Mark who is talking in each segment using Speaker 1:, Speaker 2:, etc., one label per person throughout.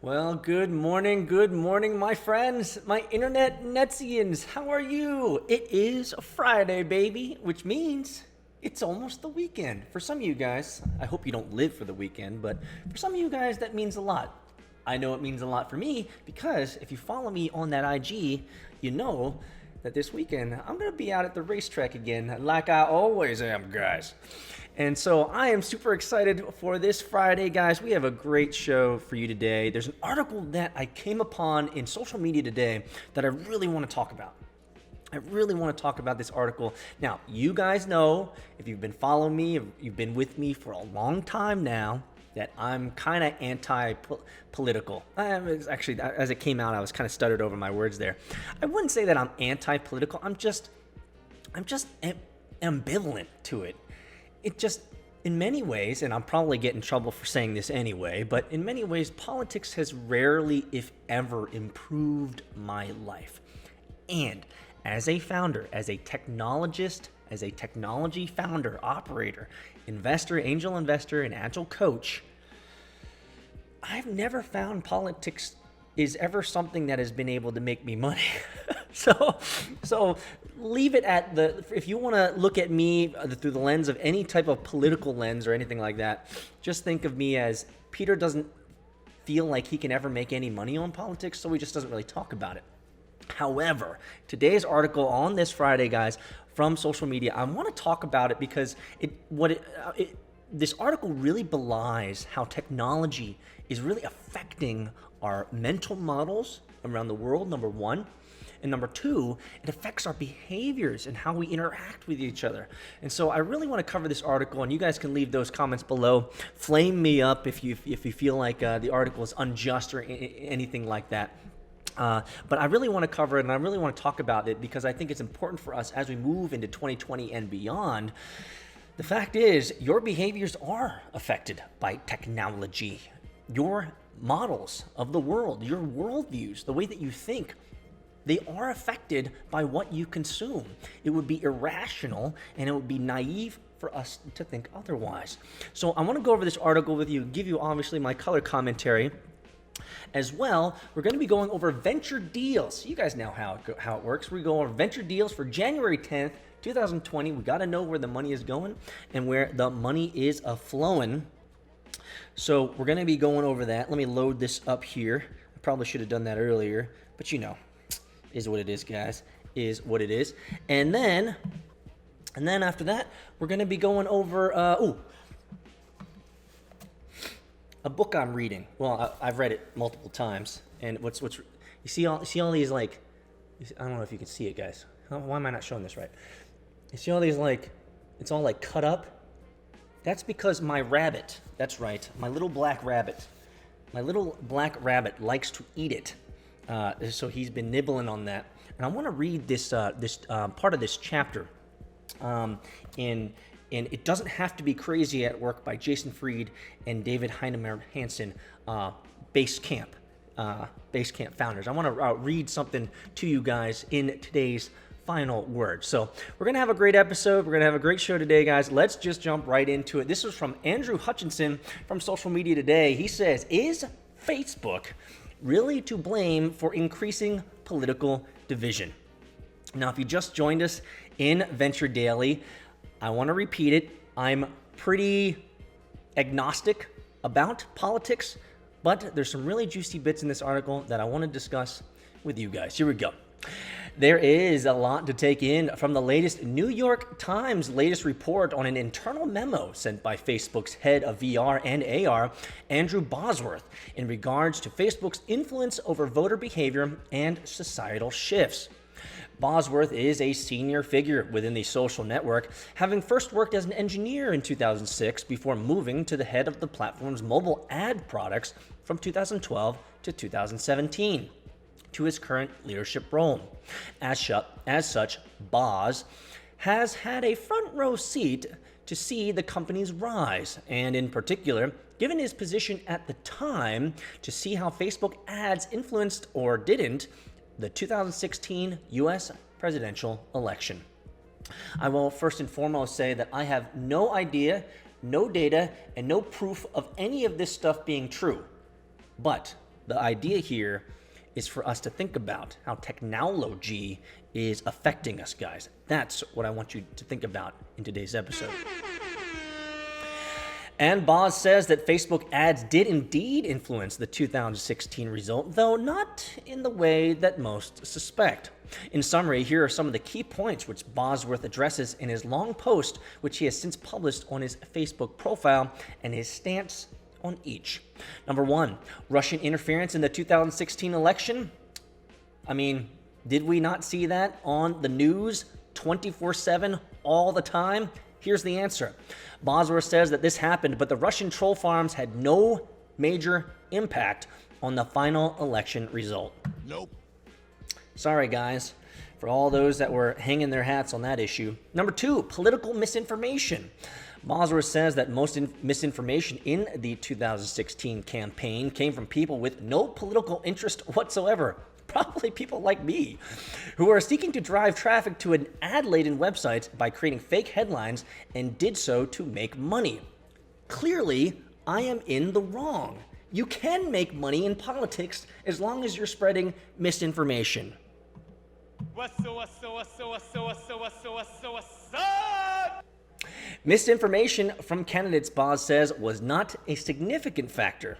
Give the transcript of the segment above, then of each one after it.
Speaker 1: Well, good morning, my friends, my internet Netsians. How are you? It is a Friday, baby, which means it's almost the weekend. For some of you guys, I hope you don't live for the weekend, but for some of you guys, that means a lot. I know it means a lot for me because if you follow me on that IG, you know that this weekend I'm going to be out at the racetrack again, like I always am, guys. And so I am super excited for this Friday, guys. We have a great show for you today. There's an article that I came upon in social media today that I really want to talk about. I really want to talk about this article. Now, you guys know, if you've been following me, if you've been with me for a long time now, that I'm kind of anti-political. Actually, as it came out, I was kind of stuttered over my words there. I wouldn't say that I'm anti-political. I'm just ambivalent to it. It just, in many ways, and I'll probably get in trouble for saying this anyway, but in many ways, politics has rarely, if ever, improved my life. And as a founder, as a technologist, as a technology founder, operator, investor, angel investor, and agile coach, I've never found politics is ever something that has been able to make me money. So leave it at if you want to look at me through the lens of any type of political lens or anything like that, just think of me as Peter doesn't feel like he can ever make any money on politics, so he just doesn't really talk about it. However, today's article on this Friday, guys, from social media, I want to talk about it because this article really belies how technology is really affecting our mental models around the world, number one. And number two, it affects our behaviors and how we interact with each other. And so I really want to cover this article, and you guys can leave those comments below. Flame me up if you feel like the article is unjust or anything like that. But I really want to cover it, and I really want to talk about it because I think it's important for us as we move into 2020 and beyond. The fact is, your behaviors are affected by technology. Your models of the world, your worldviews, the way that you think, they are affected by what you consume. It would be irrational and it would be naive for us to think otherwise. So I want to go over this article with you, give you obviously my color commentary. As well, we're going to be going over venture deals. You guys know how it works. We go over venture deals for January 10th, 2020. We got to know where the money is going and where the money is flowing. So we're going to be going over that. Let me load this up here. I probably should have done that earlier, but you know, is what it is, guys. Is what it is. And then after that, we're going to be going over a book I'm reading. Well, I've read it multiple times, and what's you see all these, like, I don't know if you can see it, guys. Why am I not showing this right? You see all these, like, it's all like cut up. That's because my rabbit. That's right, my little black rabbit. My little black rabbit likes to eat it, so he's been nibbling on that. And I want to read this part of this chapter. And It Doesn't Have to Be Crazy at Work by Jason Fried and David Heinemeier Hansen, Base Camp founders. I want to read something to you guys in today's final word. So we're going to have a great episode. We're going to have a great show today, guys. Let's just jump right into it. This was from Andrew Hutchinson from Social Media Today. He says, is Facebook really to blame for increasing political division? Now, if you just joined us in Venture Daily, I want to repeat it. I'm pretty agnostic about politics, but there's some really juicy bits in this article that I want to discuss with you guys. Here we go. There is a lot to take in from the latest New York Times latest report on an internal memo sent by Facebook's head of VR and AR, Andrew Bosworth, in regards to Facebook's influence over voter behavior and societal shifts. Bosworth is a senior figure within the social network, having first worked as an engineer in 2006 before moving to the head of the platform's mobile ad products from 2012 to 2017 to his current leadership role. As such, Boz has had a front row seat to see the company's rise, and in particular, given his position at the time, to see how Facebook ads influenced or didn't the 2016 U.S. presidential election. I will first and foremost say that I have no idea, no data, and no proof of any of this stuff being true. But The idea here is for us to think about how technology is affecting us, guys. That's what I want you to think about in today's episode. And Boz says that Facebook ads did indeed influence the 2016 result, though not in the way that most suspect. In summary, here are some of the key points which Bosworth addresses in his long post, which he has since published on his Facebook profile, and his stance on each. Number 1, Russian interference in the 2016 election. I mean, did we not see that on the news 24/7 all the time? Here's the answer. Bosworth says that this happened, but the Russian troll farms had no major impact on the final election result.
Speaker 2: Nope.
Speaker 1: Sorry, guys, for all those that were hanging their hats on that issue. Number 2, political misinformation. Bosworth says that most misinformation in the 2016 campaign came from people with no political interest whatsoever. Probably people like me, who are seeking to drive traffic to an ad-laden website by creating fake headlines and did so to make money. Clearly, I am in the wrong. You can make money in politics as long as you're spreading misinformation. Misinformation from candidates, Boz says, was not a significant factor.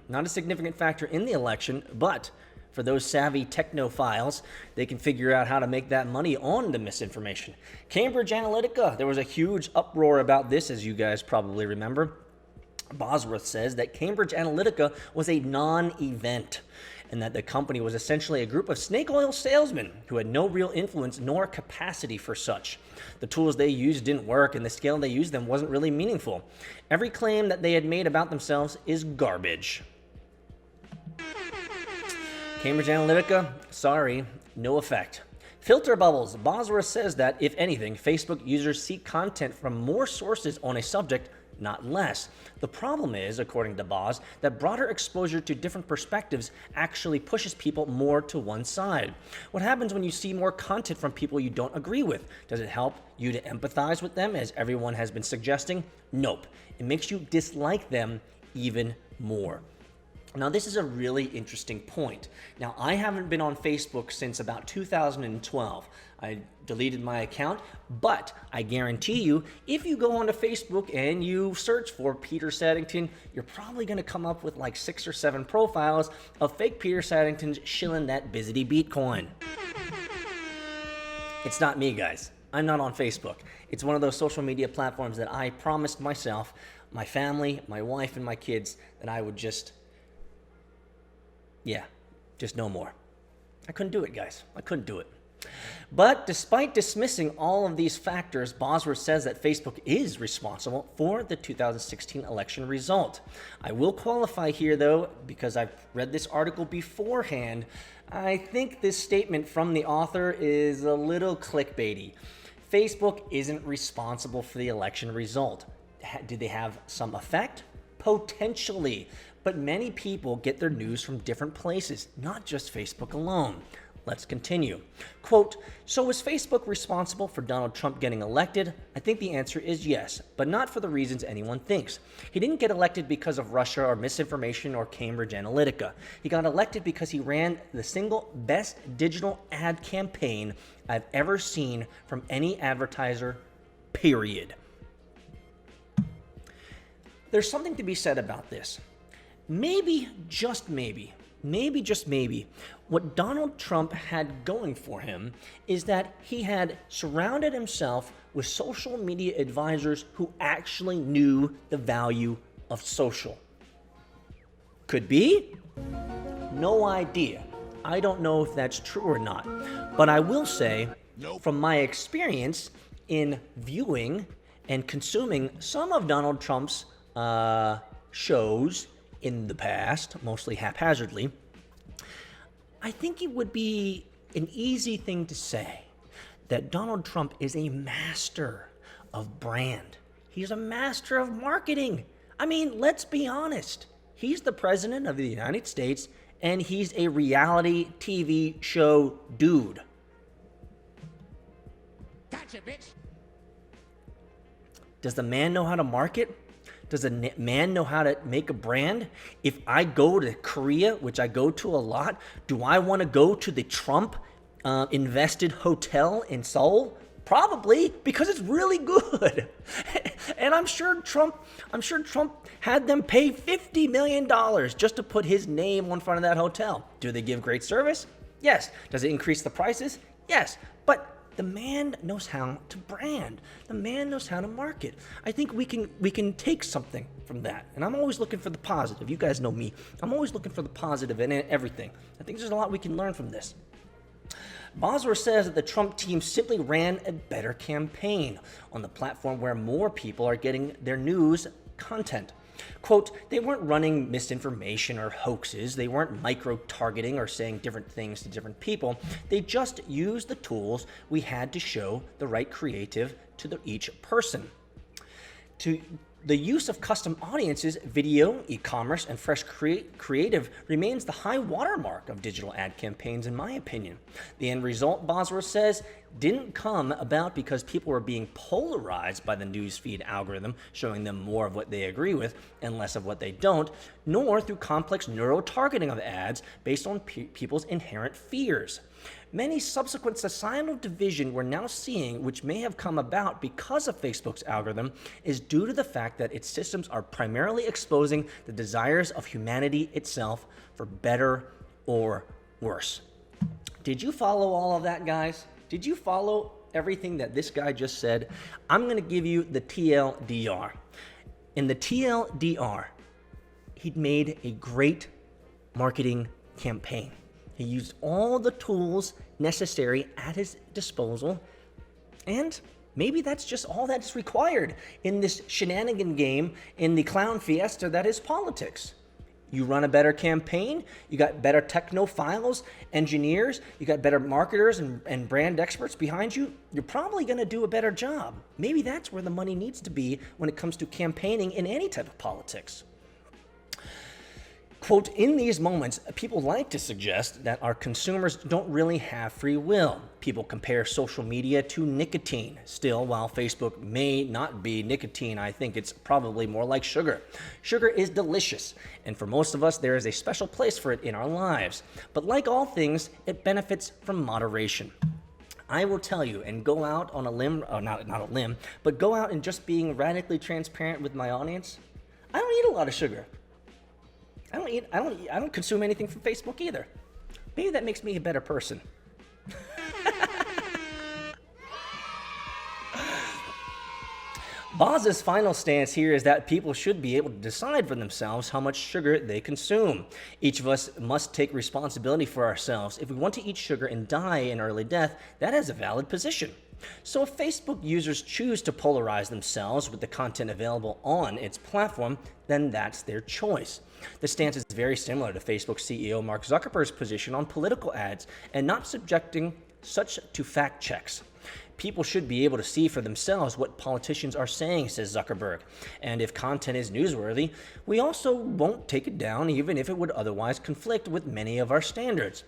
Speaker 1: Not a significant factor in the election, but for those savvy technophiles, they can figure out how to make that money on the misinformation. Cambridge Analytica, there was a huge uproar about this, as you guys probably remember. Bosworth says that Cambridge Analytica was a non-event, and that the company was essentially a group of snake oil salesmen who had no real influence nor capacity for such. The tools they used didn't work, and the scale they used them wasn't really meaningful. Every claim that they had made about themselves is garbage. Cambridge Analytica, sorry, no effect. Filter bubbles. Bosworth says that, if anything, Facebook users seek content from more sources on a subject, not less. The problem is, according to Boz, that broader exposure to different perspectives actually pushes people more to one side. What happens when you see more content from people you don't agree with? Does it help you to empathize with them, as everyone has been suggesting? Nope. It makes you dislike them even more. Now, this is a really interesting point. Now, I haven't been on Facebook since about 2012. I deleted my account, but I guarantee you, if you go onto Facebook and you search for Peter Saddington, you're probably going to come up with like 6 or 7 profiles of fake Peter Saddingtons shilling that Bizzity Bitcoin. It's not me, guys. I'm not on Facebook. It's one of those social media platforms that I promised myself, my family, my wife, and my kids that I would just no more. I couldn't do it, guys. I couldn't do it. But despite dismissing all of these factors, Bosworth says that Facebook is responsible for the 2016 election result. I will qualify here, though, because I've read this article beforehand. I think this statement from the author is a little clickbaity. Facebook isn't responsible for the election result. Did they have some effect? Potentially. But many people get their news from different places, not just Facebook alone. Let's continue. Quote, so was Facebook responsible for Donald Trump getting elected? I think the answer is yes, but not for the reasons anyone thinks. He didn't get elected because of Russia or misinformation or Cambridge Analytica. He got elected because he ran the single best digital ad campaign I've ever seen from any advertiser, period. There's something to be said about this. Maybe, just maybe, what Donald Trump had going for him is that he had surrounded himself with social media advisors who actually knew the value of social. Could be? No idea. I don't know if that's true or not. But I will say, from my experience in viewing and consuming some of Donald Trump's shows in the past, mostly haphazardly, I think it would be an easy thing to say that Donald Trump is a master of brand. He's a master of marketing. I mean, let's be honest. He's the president of the United States, and he's a reality TV show dude. Gotcha, bitch. Does the man know how to market? Does a man know how to make a brand? If I go to Korea, which I go to a lot, do I want to go to the Trump invested hotel in Seoul? Probably, because it's really good. And I'm sure Trump had them pay $50 million just to put his name on front of that hotel. Do they give great service? Yes. Does it increase the prices? Yes. But the man knows how to brand. The man knows how to market. I think we can take something from that. And I'm always looking for the positive. You guys know me. I'm always looking for the positive in everything. I think there's a lot we can learn from this. Bosworth says that the Trump team simply ran a better campaign on the platform where more people are getting their news content. Quote, they weren't running misinformation or hoaxes. They weren't micro-targeting or saying different things to different people. They just used the tools we had to show the right creative to each person. The use of custom audiences, video, e-commerce, and fresh creative remains the high watermark of digital ad campaigns, in my opinion. The end result, Bosworth says, didn't come about because people were being polarized by the newsfeed algorithm, showing them more of what they agree with and less of what they don't, nor through complex neuro-targeting of ads based on people's inherent fears. Many subsequent societal division we're now seeing, which may have come about because of Facebook's algorithm, is due to the fact that its systems are primarily exposing the desires of humanity itself for better or worse. Did you follow all of that, guys? Did you follow everything that this guy just said? I'm going to give you the TLDR. In the TLDR, he'd made a great marketing campaign. He used all the tools necessary at his disposal, and maybe that's just all that's required in this shenanigan game in the clown fiesta that is politics. You run a better campaign, you got better technophiles, engineers, you got better marketers and brand experts behind you, you're probably going to do a better job. Maybe that's where the money needs to be when it comes to campaigning in any type of politics. Quote, in these moments, people like to suggest that our consumers don't really have free will. People compare social media to nicotine. Still, while Facebook may not be nicotine, I think it's probably more like sugar. Sugar is delicious, and for most of us, there is a special place for it in our lives. But like all things, it benefits from moderation. I will tell you, and go out on a limb, not a limb, but go out and just being radically transparent with my audience. I don't eat a lot of sugar. I don't consume anything from Facebook either. Maybe that makes me a better person. Boz's final stance here is that people should be able to decide for themselves how much sugar they consume. Each of us must take responsibility for ourselves. If we want to eat sugar and die an early death, that is a valid position. So if Facebook users choose to polarize themselves with the content available on its platform, then that's their choice. The stance is very similar to Facebook CEO Mark Zuckerberg's position on political ads and not subjecting such to fact checks. People should be able to see for themselves what politicians are saying, says Zuckerberg. And if content is newsworthy, we also won't take it down even if it would otherwise conflict with many of our standards.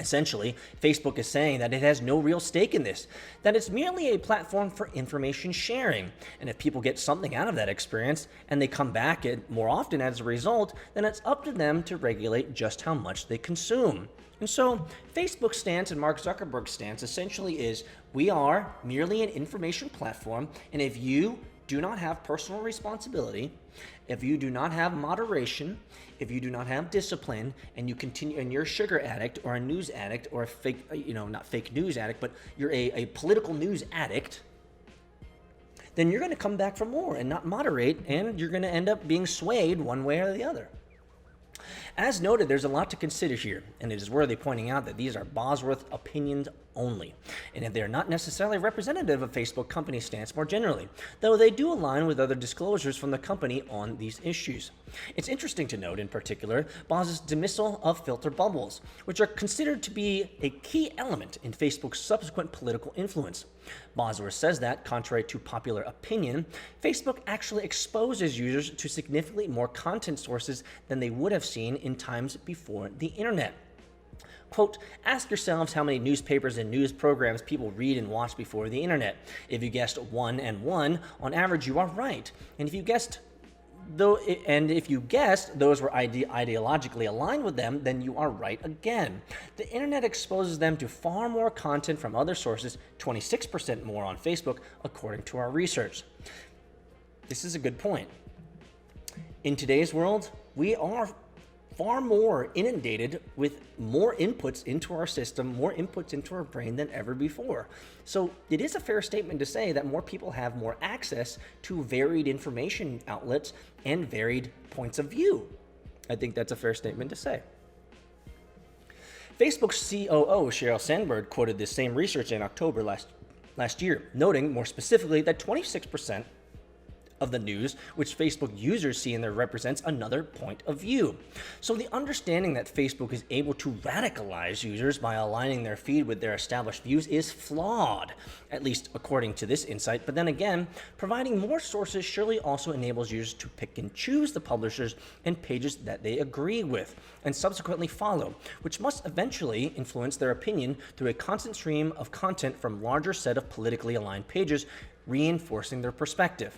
Speaker 1: Essentially, Facebook is saying that it has no real stake in this, that it's merely a platform for information sharing. And if people get something out of that experience and they come back more often as a result, then it's up to them to regulate just how much they consume. And so Facebook's stance and Mark Zuckerberg's stance essentially is we are merely an information platform, and if you do not have personal responsibility, if you do not have moderation, if you do not have discipline, and you continue, and you're a sugar addict or a news addict or a fake, not fake news addict, but you're a political news addict, then you're going to come back for more and not moderate, and you're going to end up being swayed one way or the other. As noted, there's a lot to consider here, and it is worthy pointing out that these are Bosworth opinions only, and that they're not necessarily representative of Facebook company stance more generally, though they do align with other disclosures from the company on these issues. It's interesting to note, in particular, Boz's dismissal of filter bubbles, which are considered to be a key element in Facebook's subsequent political influence. Bosworth says that, contrary to popular opinion, Facebook actually exposes users to significantly more content sources than they would have seen in times before the internet. Quote, ask yourselves how many newspapers and news programs people read and watch before the internet. If you guessed 1 and 1, on average you are right. And if you guessed And if you guessed those were ideologically aligned with them, then you are right again. The internet exposes them to far more content from other sources, 26% more on Facebook, according to our research. This is a good point. In today's world, we are far more inundated with more inputs into our system, more inputs into our brain than ever before. So it is a fair statement to say that more people have more access to varied information outlets and varied points of view. I think that's a fair statement to say. Facebook's COO, Sheryl Sandberg, quoted this same research in October last year, noting more specifically that 26% of the news which Facebook users see in there represents another point of view. So the understanding that Facebook is able to radicalize users by aligning their feed with their established views is flawed, at least according to this insight. But then again, providing more sources surely also enables users to pick and choose the publishers and pages that they agree with and subsequently follow, which must eventually influence their opinion through a constant stream of content from larger set of politically aligned pages, reinforcing their perspective.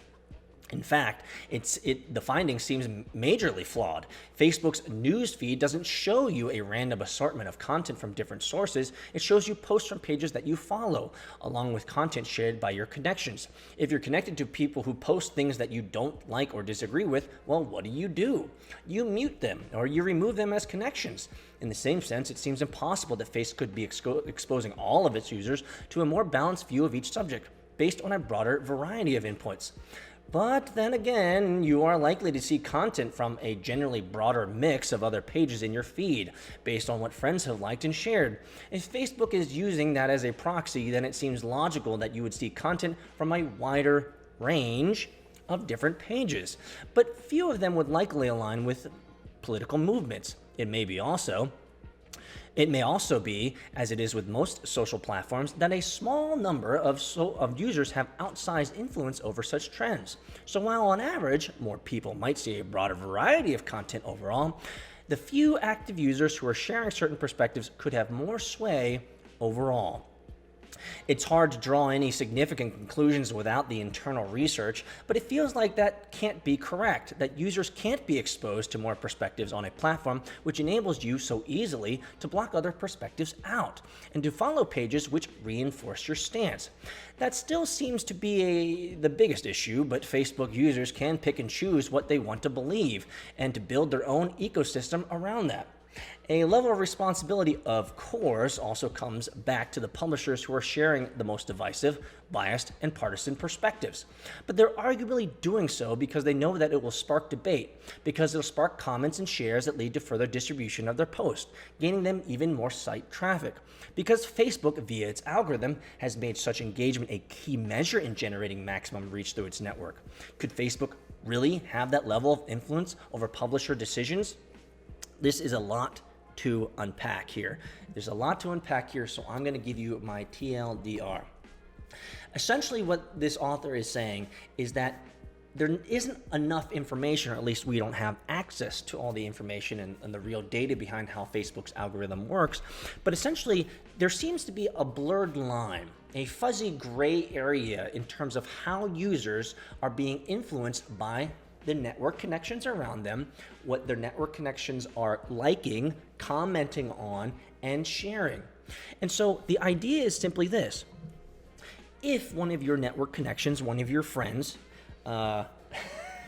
Speaker 1: In fact, the finding seems majorly flawed. Facebook's news feed doesn't show you a random assortment of content from different sources. It shows you posts from pages that you follow, along with content shared by your connections. If you're connected to people who post things that you don't like or disagree with, well, what do? You mute them or you remove them as connections. In the same sense, it seems impossible that Facebook could be exposing all of its users to a more balanced view of each subject, based on a broader variety of inputs. But then again, you are likely to see content from a generally broader mix of other pages in your feed, based on what friends have liked and shared. If Facebook is using that as a proxy, then it seems logical that you would see content from a wider range of different pages. But few of them would likely align with political movements. It may also be, as it is with most social platforms, that a small number of users have outsized influence over such trends. So while on average, more people might see a broader variety of content overall, the few active users who are sharing certain perspectives could have more sway overall. It's hard to draw any significant conclusions without the internal research, but it feels like that can't be correct, that users can't be exposed to more perspectives on a platform which enables you so easily to block other perspectives out and to follow pages which reinforce your stance. That still seems to be the biggest issue, but Facebook users can pick and choose what they want to believe and to build their own ecosystem around that. A level of responsibility, of course, also comes back to the publishers who are sharing the most divisive, biased, and partisan perspectives. But they're arguably doing so because they know that it will spark debate, because it'll spark comments and shares that lead to further distribution of their post, gaining them even more site traffic. Because Facebook, via its algorithm, has made such engagement a key measure in generating maximum reach through its network. Could Facebook really have that level of influence over publisher decisions? This is a lot to unpack here. There's a lot to unpack here, so I'm going to give you my TLDR. Essentially, what this author is saying is that there isn't enough information, or at least we don't have access to all the information and the real data behind how Facebook's algorithm works. But essentially, there seems to be a blurred line, a fuzzy gray area in terms of how users are being influenced by the network connections around them, what their network connections are liking, commenting on, and sharing. And so the idea is simply this. If one of your network connections, one of your friends, I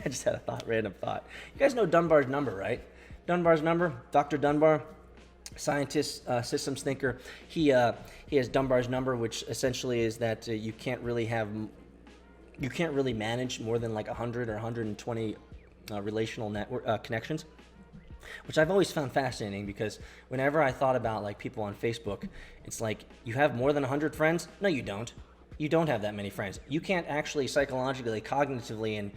Speaker 1: just had a random thought. You guys know Dunbar's number, right? Dunbar's number, Dr. Dunbar, scientist, systems thinker. He has Dunbar's number, which essentially is that you can't really manage more than like 100 or 120 relational network connections, which I've always found fascinating, because whenever I thought about like people on Facebook, it's like, you have more than 100 friends? No, you don't. You don't have that many friends. You can't actually psychologically, cognitively, and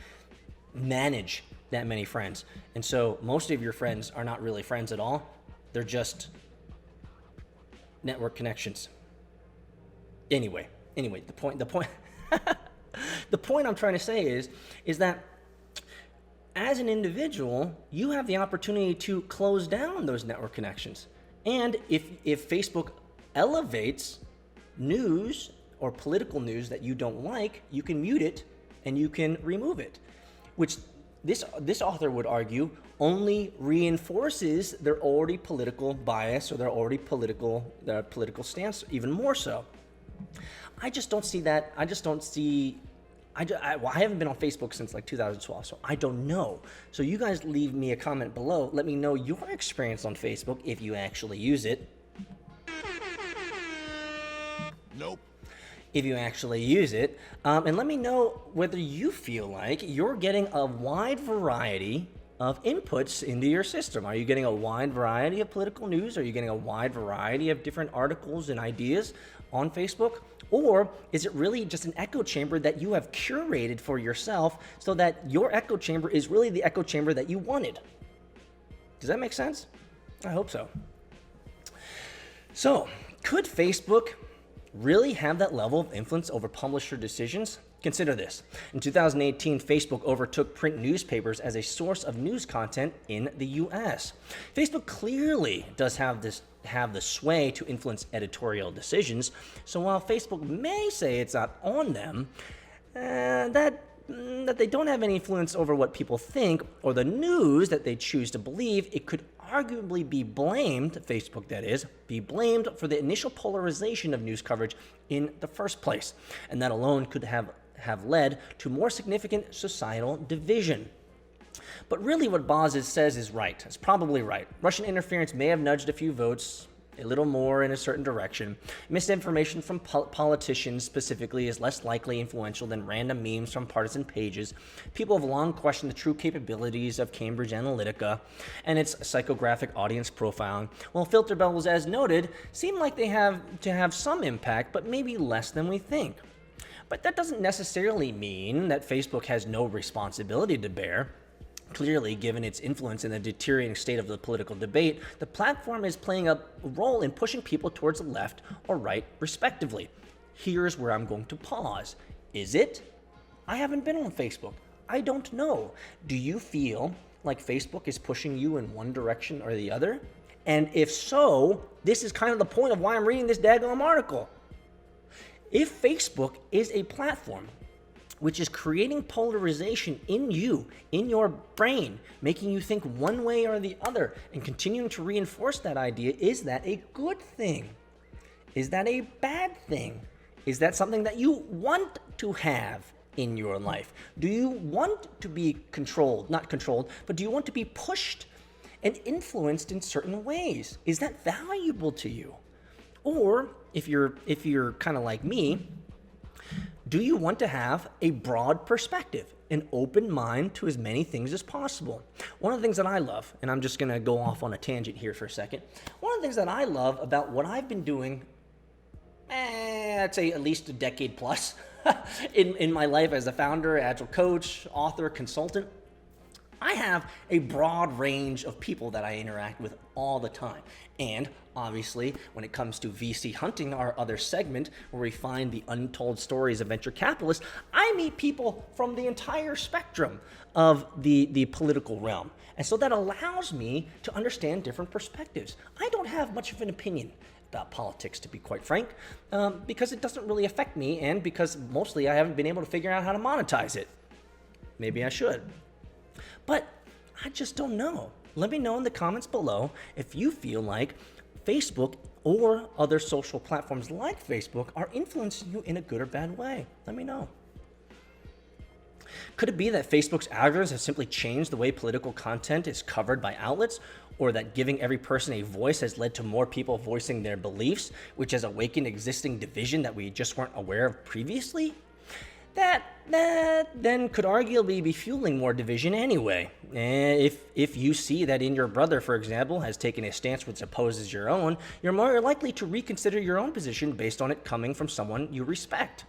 Speaker 1: manage that many friends. And so most of your friends are not really friends at all. They're just network connections. Anyway, the point the point I'm trying to say is that as an individual, you have the opportunity to close down those network connections. And if Facebook elevates news or political news that you don't like, you can mute it and you can remove it, which this author would argue, only reinforces their already political bias or their political stance even more so. I just don't see that. I haven't been on Facebook since like 2012, so I don't know. So you guys leave me a comment below. Let me know your experience on Facebook if you actually use it.
Speaker 2: Nope.
Speaker 1: If you actually use it, and let me know whether you feel like you're getting a wide variety of inputs into your system. Are you getting a wide variety of political news? Are you getting a wide variety of different articles and ideas on Facebook? Or is it really just an echo chamber that you have curated for yourself so that your echo chamber is really the echo chamber that you wanted? Does that make sense? I hope so. So, could Facebook really have that level of influence over publisher decisions? Consider this. In 2018, Facebook overtook print newspapers as a source of news content in the US. Facebook clearly does have the sway to influence editorial decisions. So while Facebook may say it's not on them, that they don't have any influence over what people think or the news that they choose to believe, it could arguably be blamed, Facebook that is, be blamed for the initial polarization of news coverage in the first place. And that alone could have led to more significant societal division. But really what Boz says is right. It's probably right. Russian interference may have nudged a few votes a little more in a certain direction. Misinformation from politicians specifically is less likely influential than random memes from partisan pages. People have long questioned the true capabilities of Cambridge Analytica and its psychographic audience profiling, while filter bubbles, as noted, seem like they have to have some impact, but maybe less than we think. But that doesn't necessarily mean that Facebook has no responsibility to bear. Clearly, given its influence in the deteriorating state of the political debate, the platform is playing a role in pushing people towards the left or right, respectively. Here's where I'm going to pause. Is it? I haven't been on Facebook. I don't know. Do you feel like Facebook is pushing you in one direction or the other? And if so, this is kind of the point of why I'm reading this daggone article. If Facebook is a platform which is creating polarization in you, in your brain, making you think one way or the other, and continuing to reinforce that idea, is that a good thing? Is that a bad thing? Is that something that you want to have in your life? Do you want to be controlled, not controlled, but do you want to be pushed and influenced in certain ways? Is that valuable to you? Or if you're kind of like me, do you want to have a broad perspective, an open mind to as many things as possible? One of the things that I love, and I'm just going to go off on a tangent here for a second. One of the things that I love about what I've been doing, I'd say at least a decade plus in my life as a founder, agile coach, author, consultant, I have a broad range of people that I interact with all the time. And obviously, when it comes to VC hunting, our other segment where we find the untold stories of venture capitalists, I meet people from the entire spectrum of the political realm. And so that allows me to understand different perspectives. I don't have much of an opinion about politics, to be quite frank, because it doesn't really affect me and because mostly I haven't been able to figure out how to monetize it. Maybe I should. But I just don't know. Let me know in the comments below if you feel like Facebook or other social platforms like Facebook are influencing you in a good or bad way. Let me know. Could it be that Facebook's algorithms have simply changed the way political content is covered by outlets, or that giving every person a voice has led to more people voicing their beliefs, which has awakened existing division that we just weren't aware of previously? That then could arguably be fueling more division anyway. If you see that in your brother, for example, has taken a stance which opposes your own, you're more likely to reconsider your own position based on it coming from someone you respect.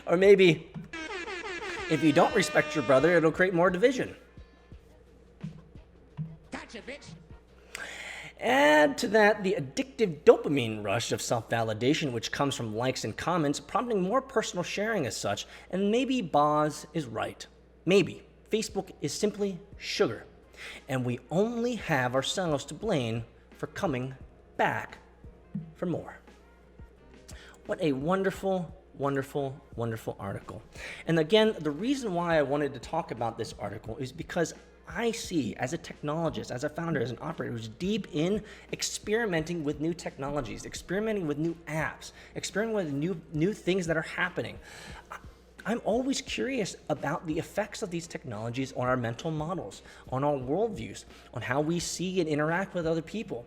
Speaker 1: Or maybe, if you don't respect your brother, it'll create more division.
Speaker 2: Gotcha, bitch.
Speaker 1: Add to that the addictive dopamine rush of self-validation, which comes from likes and comments, prompting more personal sharing as such, and maybe Boz is right. Maybe Facebook is simply sugar, and we only have ourselves to blame for coming back for more. What a wonderful, wonderful, wonderful article. And again, the reason why I wanted to talk about this article is because I see, as a technologist, as a founder, as an operator who's deep in experimenting with new technologies, experimenting with new apps, experimenting with new things that are happening. I'm always curious about the effects of these technologies on our mental models, on our worldviews, on how we see and interact with other people.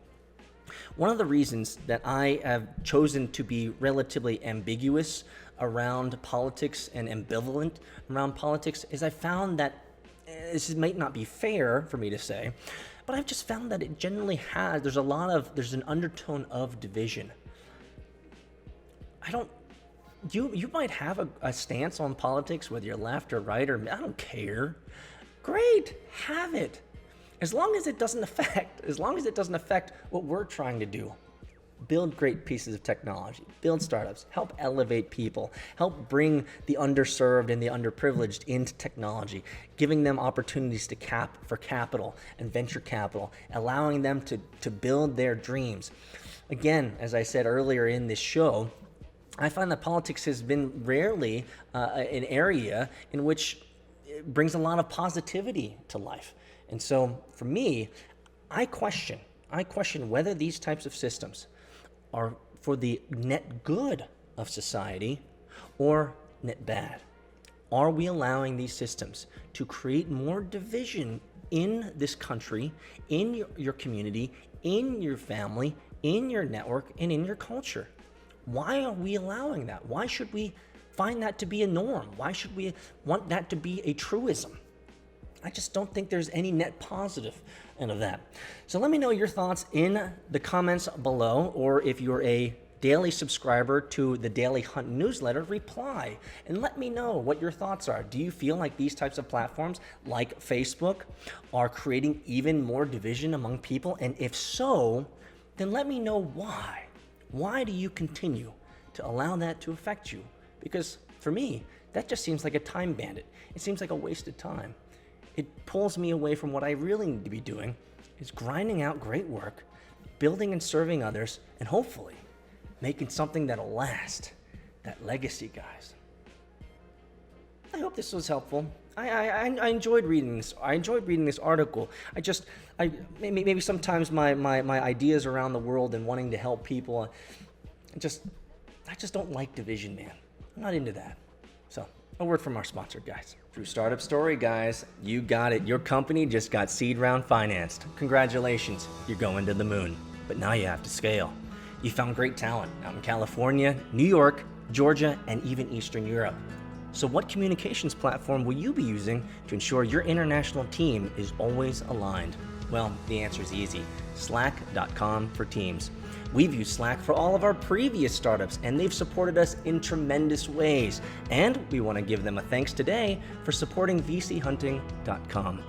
Speaker 1: One of the reasons that I have chosen to be relatively ambiguous around politics and ambivalent around politics is I found that this might not be fair for me to say, but I've just found that it generally there's an undertone of division. You might have a stance on politics, whether you're left or right, or I don't care. Great, have it. As long as it doesn't affect what we're trying to do. Build great pieces of technology, build startups, help elevate people, help bring the underserved and the underprivileged into technology, giving them opportunities for capital and venture capital, allowing them to build their dreams. Again, as I said earlier in this show, I find that politics has been rarely an area in which it brings a lot of positivity to life. And so for me, I question whether these types of systems are for the net good of society or net bad. Are we allowing these systems to create more division in this country, in your community, in your family, in your network, and in your culture? Why are we allowing that? Why should we find that to be a norm? Why should we want that to be a truism? I just don't think there's any net positive of that. So let me know your thoughts in the comments below, or if you're a daily subscriber to the Daily Hunt newsletter, reply and let me know what your thoughts are. Do you feel like these types of platforms like Facebook are creating even more division among people? And if so, then let me know why. Why do you continue to allow that to affect you? Because for me, that just seems like a time bandit. It seems like a wasted time. It pulls me away from what I really need to be doing, is grinding out great work, building and serving others, and hopefully making something that'll last. That legacy, guys. I hope this was helpful. I enjoyed reading this. I enjoyed reading this article. Maybe sometimes my ideas around the world and wanting to help people, I just don't like division, man. I'm not into that. So, a word from our sponsor, guys. True startup story, guys. You got it. Your company just got seed round financed. Congratulations. You're going to the moon. But now you have to scale. You found great talent out in California, New York, Georgia, and even Eastern Europe. So what communications platform will you be using to ensure your international team is always aligned? Well, the answer is easy. Slack.com for Teams. We've used Slack for all of our previous startups, and they've supported us in tremendous ways. And we want to give them a thanks today for supporting vchunting.com.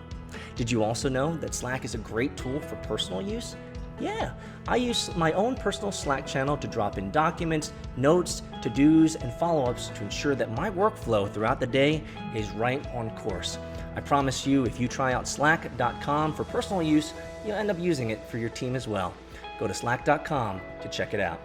Speaker 1: Did you also know that Slack is a great tool for personal use? Yeah, I use my own personal Slack channel to drop in documents, notes, to-dos, and follow-ups to ensure that my workflow throughout the day is right on course. I promise you, if you try out slack.com for personal use, you'll end up using it for your team as well. Go to slack.com to check it out.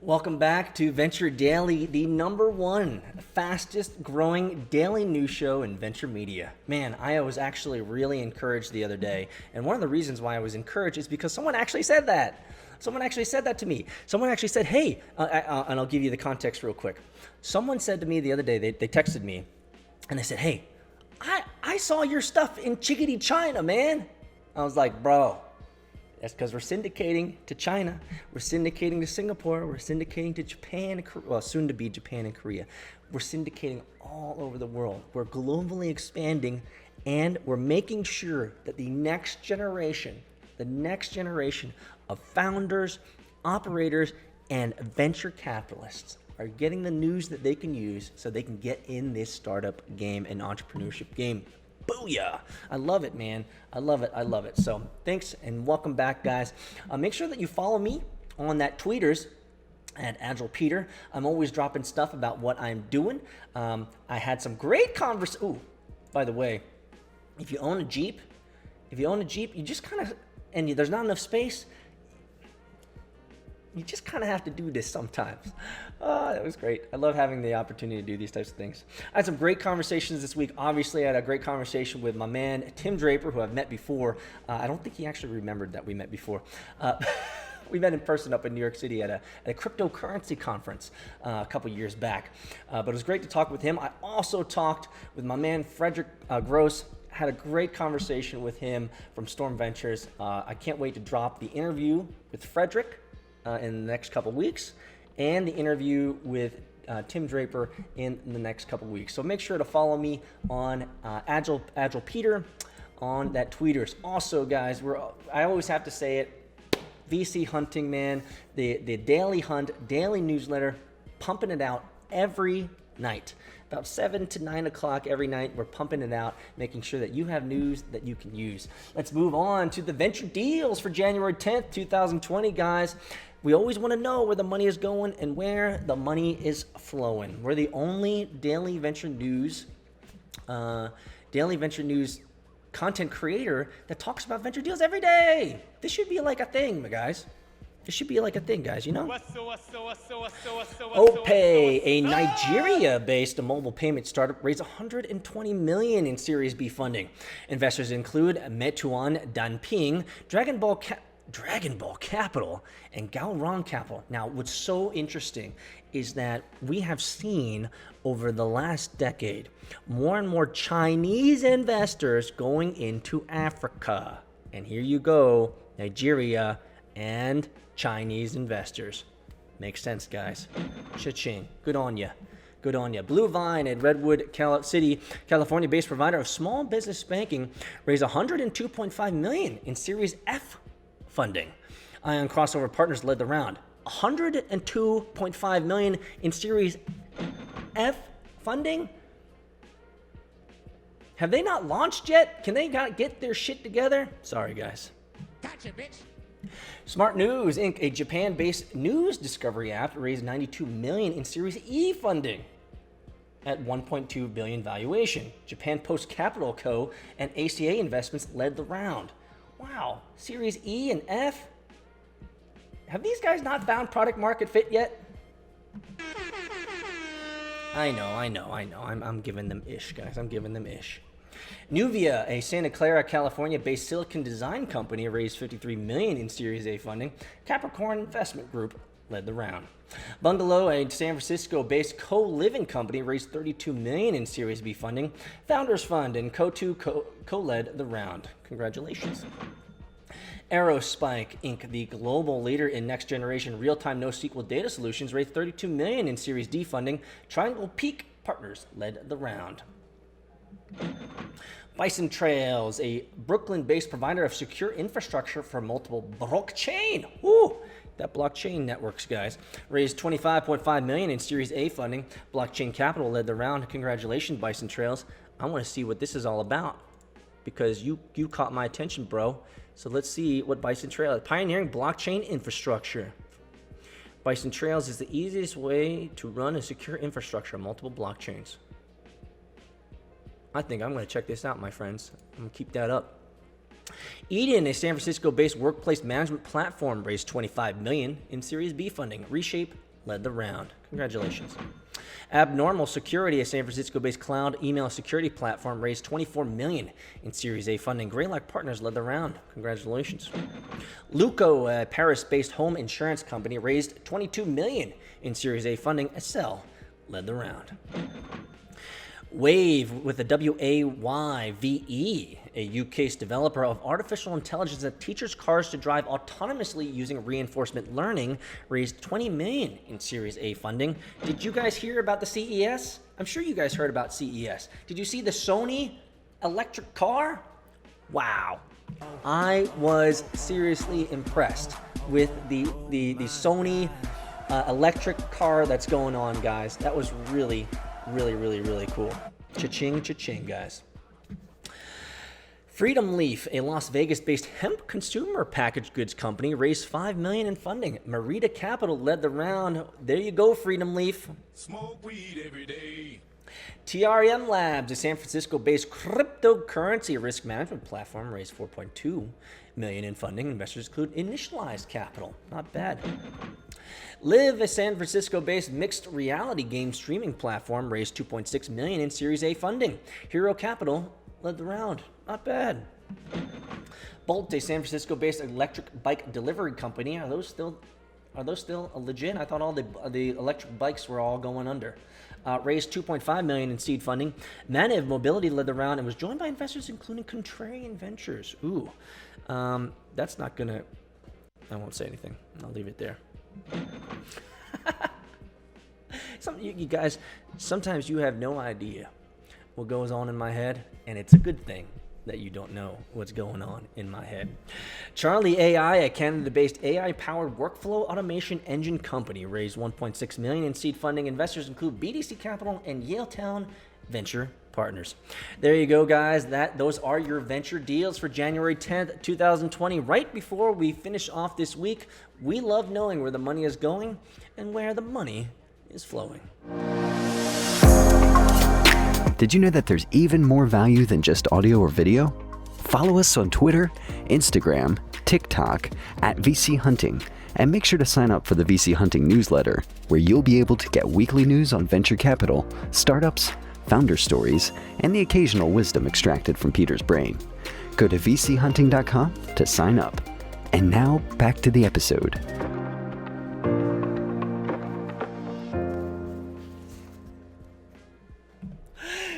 Speaker 1: Welcome back to Venture Daily, the #1 fastest growing daily news show in venture media. Man, I was actually really encouraged the other day. And one of the reasons why I was encouraged is because someone actually said that. Someone actually said that to me. Someone actually said, hey, and I'll give you the context real quick. Someone said to me the other day, they texted me, and they said, hey, I saw your stuff in Chickadee, China, man. I was like, bro, that's because we're syndicating to China, we're syndicating to Singapore, we're syndicating to Japan, well, soon to be Japan and Korea. We're syndicating all over the world. We're globally expanding, and we're making sure that the next generation of founders, operators, and venture capitalists are getting the news that they can use so they can get in this startup game and entrepreneurship game. Booyah! I love it, man. I love it. So thanks and welcome back, guys. Make sure that you follow me on that tweeters at Agile Peter. I'm always dropping stuff about what I'm doing. I had some great Ooh, by the way, if you own a Jeep, you just kind of, and there's not enough space, You just kind of have to do this sometimes. That was great. I love having the opportunity to do these types of things. I had some great conversations this week. Obviously, I had a great conversation with my man, Tim Draper, who I've met before. I don't think he actually remembered that we met before. We met in person up in New York City at a cryptocurrency conference a couple years back. But it was great to talk with him. I also talked with my man, Frederick Gross. Had a great conversation with him from Storm Ventures. I can't wait to drop the interview with Frederick in the next couple weeks, and the interview with Tim Draper in the next couple weeks. So make sure to follow me on Agile Peter on that tweeters. Also, guys, I always have to say it. VC Hunting, man, the Daily Hunt, daily newsletter, pumping it out every night. About 7 to 9 o'clock every night, we're pumping it out, making sure that you have news that you can use. Let's move on to the venture deals for January 10th, 2020, guys. We always want to know where the money is going and where the money is flowing. We're the only daily venture news content creator that talks about venture deals every day. This should be like a thing, my guys. This should be like a thing, guys, you know? OPay, a Nigeria-based mobile payment startup, raised $120 million in Series B funding. Investors include Meituan Danping, Dragon Ball Capital, and Gaoran Capital. Now, what's so interesting is that we have seen over the last decade more and more Chinese investors going into Africa. And here you go, Nigeria and Chinese investors. Makes sense, guys. Cha-ching. Good on ya. Good on ya. Blue Vine, a Redwood City, California-based provider of small business banking, raised $102.5 million in Series F funding. Ion Crossover Partners led the round. $102.5 million in Series F funding? Have they not launched yet? Can they get their shit together? Sorry, guys.
Speaker 2: Gotcha, bitch.
Speaker 1: Smart News Inc., a Japan-based news discovery app, raised $92 million in Series E funding at $1.2 billion valuation. Japan Post Capital Co. and ACA Investments led the round. Wow, Series E and F? Have these guys not found product market fit yet? I know. I'm giving them ish, guys. I'm giving them ish. Nuvia, a Santa Clara, California-based silicon design company, raised $53 million in Series A funding. Capricorn Investment Group led the round. Bungalow, a San Francisco-based co-living company, raised $32 million in Series B funding. Founders Fund and Co2 co-led the round. Congratulations. Aerospike Inc., the global leader in next-generation real-time NoSQL data solutions, raised $32 million in Series D funding. Triangle Peak Partners led the round. Bison Trails, a Brooklyn-based provider of secure infrastructure for multiple blockchain. Woo! That blockchain networks, guys. Raised $25.5 million in Series A funding. Blockchain Capital led the round. Congratulations, Bison Trails. I want to see what this is all about because you caught my attention, bro. So let's see what Bison Trails is. Pioneering blockchain infrastructure. Bison Trails is the easiest way to run a secure infrastructure on multiple blockchains. I think I'm going to check this out, my friends. I'm going to keep that up. Eden, a San Francisco-based workplace management platform, raised $25 million in Series B funding. Reshape led the round. Congratulations. Abnormal Security, a San Francisco-based cloud email security platform, raised $24 million in Series A funding. Greylock Partners led the round. Congratulations. Luco, a Paris-based home insurance company, raised $22 million in Series A funding. Accel led the round. Wave, with a WAYVE, a UK developer of artificial intelligence that teaches cars to drive autonomously using reinforcement learning, raised $20 million in Series A funding. Did you guys hear about the CES? I'm sure you guys heard about CES. Did you see the Sony electric car? Wow. I was seriously impressed with the Sony electric car that's going on, guys. That was really cool. Cha-ching, cha-ching, guys. Freedom Leaf, a Las Vegas-based hemp consumer packaged goods company, raised $5 million in funding. Merida Capital led the round. There you go, Freedom Leaf.
Speaker 2: Smoke weed every day.
Speaker 1: TRM Labs, a San Francisco-based cryptocurrency risk management platform, raised $4.2 million in funding. Investors include Initialized Capital. Not bad. Live, a San Francisco-based mixed reality game streaming platform, raised $2.6 million in Series A funding. Hero Capital led the round. Not bad. Bolt, a San Francisco-based electric bike delivery company. Are those still legit? I thought all the electric bikes were all going under. Raised $2.5 million in seed funding. Manev Mobility led the round and was joined by investors including Contrarian Ventures. Ooh, that's not gonna. I won't say anything. I'll leave it there. You guys, sometimes you have no idea what goes on in my head, and it's a good thing that you don't know what's going on in my head. Charlie AI, a Canada-based AI-powered workflow automation engine company, raised $1.6 million in seed funding. Investors include BDC Capital and Yaletown Venture Partners. There you go, guys. Those are your venture deals for January 10th, 2020. Right before we finish off this week, we love knowing where the money is going and where the money is flowing.
Speaker 3: Did you know that there's even more value than just audio or video? Follow us on Twitter, Instagram, TikTok at VC Hunting, and make sure to sign up for the VC Hunting newsletter, where you'll be able to get weekly news on venture capital, startups, founder stories, and the occasional wisdom extracted from Peter's brain. Go to vchunting.com to sign up. And now back to the episode.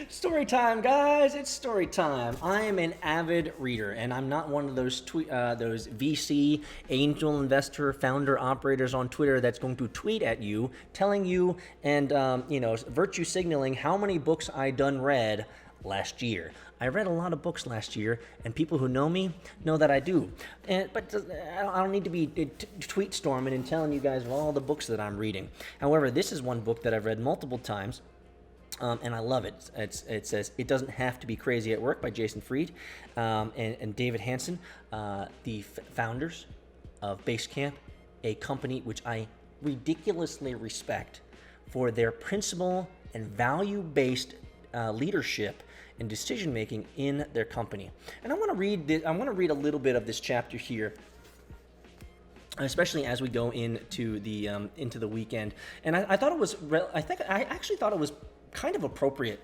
Speaker 1: Story time, guys. It's story time. I am an avid reader, and I'm not one of those VC, angel investor, founder, operators on Twitter that's going to tweet at you, telling you and, virtue signaling how many books I done read last year. I read a lot of books last year, and people who know me know that I do. But I don't need to be tweet storming and telling you guys of all the books that I'm reading. However, this is one book that I've read multiple times. And I love it. It says It Doesn't Have to Be Crazy at Work by Jason Fried and David Hansen, the founders of Basecamp, a company which I ridiculously respect for their principle and value-based leadership and decision-making in their company. And I want to read a little bit of this chapter here, especially as we go into the weekend. And I thought it was. I actually thought it was kind of appropriate,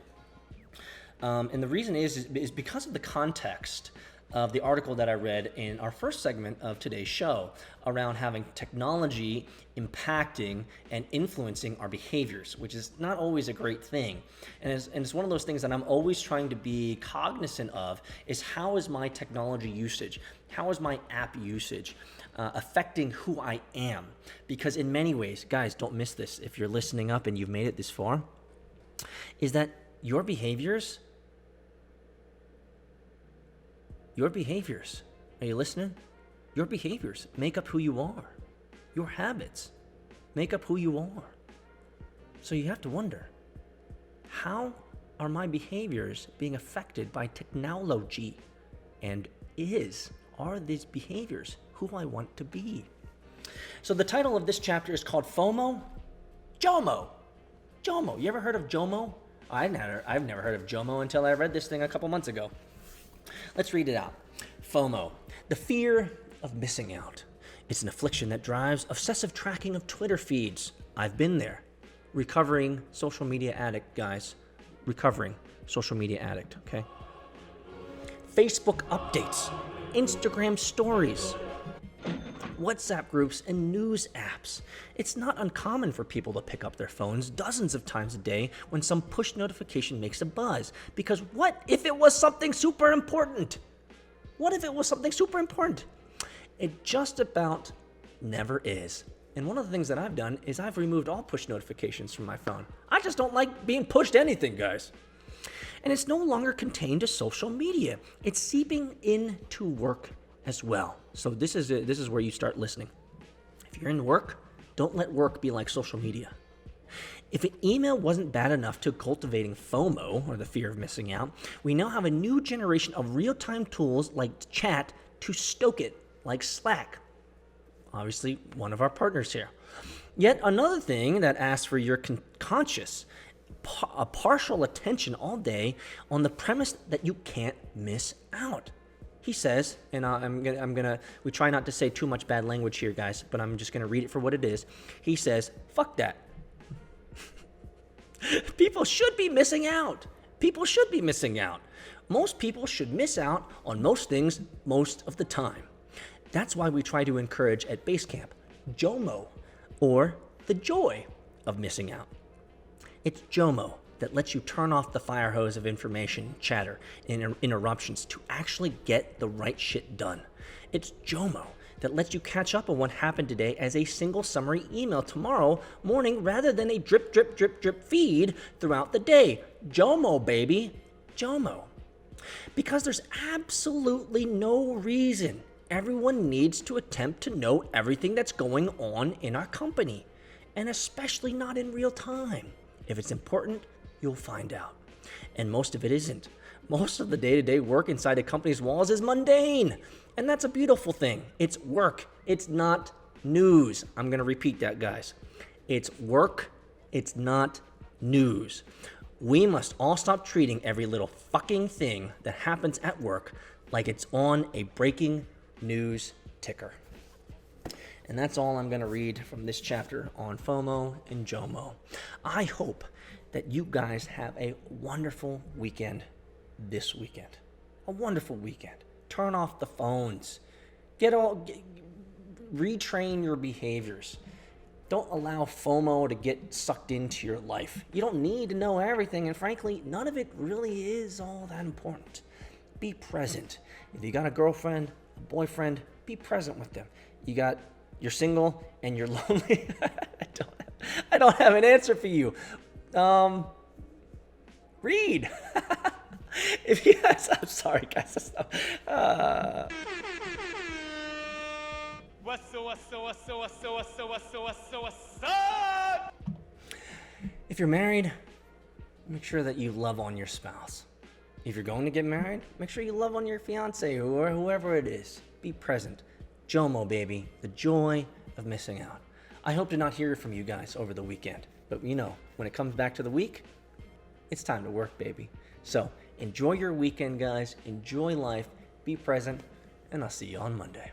Speaker 1: and the reason is because of the context of the article that I read in our first segment of today's show around having technology impacting and influencing our behaviors, which is not always a great thing. And it's one of those things that I'm always trying to be cognizant of is how is my technology usage, how is my app usage affecting who I am? Because in many ways, guys, don't miss this if you're listening up and you've made it this far, is that your behaviors, are you listening? Your behaviors make up who you are. Your habits make up who you are. So you have to wonder, how are my behaviors being affected by technology? And are these behaviors who I want to be? So the title of this chapter is called FOMO, JOMO. JOMO. You ever heard of JOMO? I've never heard of JOMO until I read this thing a couple months ago. Let's read it out. FOMO, the fear of missing out. It's an affliction that drives obsessive tracking of Twitter feeds. I've been there. Recovering social media addict, guys. Recovering social media addict, okay? Facebook updates, Instagram stories, WhatsApp groups, and news apps. It's not uncommon for people to pick up their phones dozens of times a day when some push notification makes a buzz. Because what if it was something super important? What if it was something super important? It just about never is. And one of the things that I've done is I've removed all push notifications from my phone. I just don't like being pushed anything, guys. And it's no longer contained to social media. It's seeping into work as well. So this is where you start listening. If you're in work, don't let work be like social media. If an email wasn't bad enough to cultivating FOMO, or the fear of missing out, we now have a new generation of real-time tools like chat to stoke it, like Slack. Obviously, one of our partners here. Yet another thing that asks for your conscious, partial attention all day on the premise that you can't miss out. He says, and we try not to say too much bad language here, guys, but I'm just gonna read it for what it is. He says, fuck that. People should be missing out. People should be missing out. Most people should miss out on most things most of the time. That's why we try to encourage at base camp JOMO, or the joy of missing out. It's JOMO that lets you turn off the fire hose of information, chatter, and interruptions to actually get the right shit done. It's JOMO that lets you catch up on what happened today as a single summary email tomorrow morning rather than a drip, drip, drip, drip feed throughout the day. JOMO, baby. JOMO. Because there's absolutely no reason everyone needs to attempt to know everything that's going on in our company, and especially not in real time. If it's important, you'll find out. And most of it isn't. Most of the day-to-day work inside a company's walls is mundane. And that's a beautiful thing. It's work. It's not news. I'm going to repeat that, guys. It's work. It's not news. We must all stop treating every little fucking thing that happens at work like it's on a breaking news ticker. And that's all I'm going to read from this chapter on FOMO and JOMO. I hope that you guys have a wonderful weekend this weekend. A wonderful weekend. Turn off the phones. Retrain your behaviors. Don't allow FOMO to get sucked into your life. You don't need to know everything, and frankly, none of it really is all that important. Be present. If you got a girlfriend, a boyfriend, be present with them. You're single and you're lonely. I don't have an answer for you. Read. If you guys, I'm sorry, guys. If you're married, make sure that you love on your spouse. If you're going to get married, make sure you love on your fiance or whoever it is. Be present. JOMO, baby, the joy of missing out. I hope to not hear from you guys over the weekend, but when it comes back to the week, it's time to work, baby. So enjoy your weekend, guys. Enjoy life. Be present, and I'll see you on Monday.